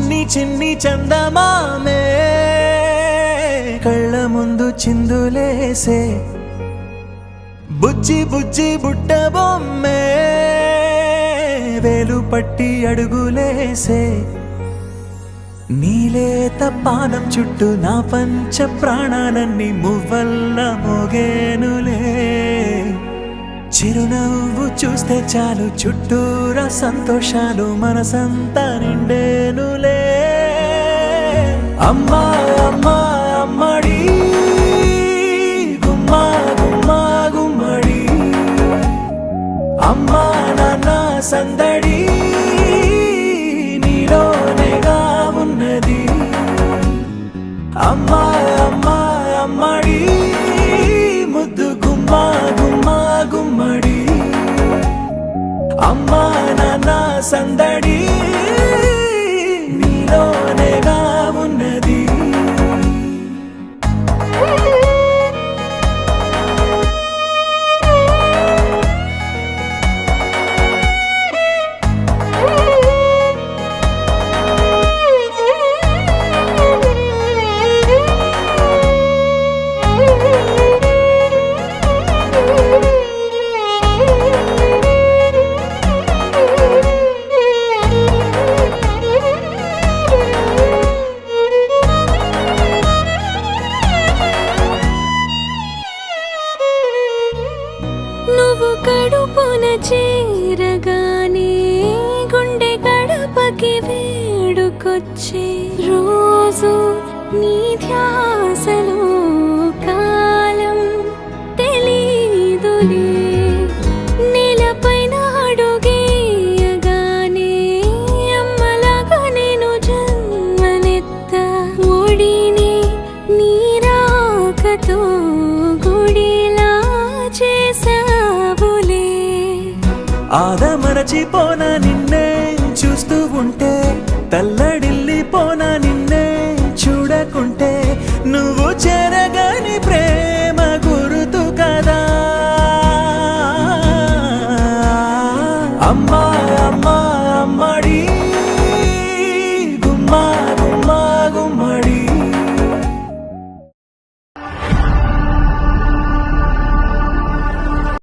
చిన్ని చిన్ని చందమామే కళ్ళ ముందు చిందులేసే బుజ్జి బుజ్జి బుట్ట బొమ్మే వేలు పట్టి అడుగులేసే నీలేత పానం చుట్టూ నా పంచ ప్రాణాలన్నీ మువ్వల్ల మోగేనులే చిరునవ్వు చూస్తే చాలు చుట్టూరా సంతోషాలు మనసంతా నిండేనులే అమ్మా అమ్మా అమ్మడి గుమ్మా గుమ్మా గుమ్మడి అమ్మా నాన్న సందడి నీలోనేగా ఉన్నది అమ్మా అమ్మా అమ్మడి ముద్దు గుమ్మా గుమ్మా గుమ్మడి అమ్మా నాన్న సందడి నీలోనేగా ఉన్నది నువ్వు కడుపున చేరగానే గుండె గడపకి వేడుకొచ్చే రోజు నీ ధ్యాసలో కాలం తెలీదులే నేలపైన అడుగేయగానే అమ్మలాగా నేను జన్మనెత్త ఒడిని నీ రాకతో గుడిలా చేసావులే ఆదమరచిపోనా నిన్నే చూస్తూ ఉంటే తల్లడిల్లిపోనా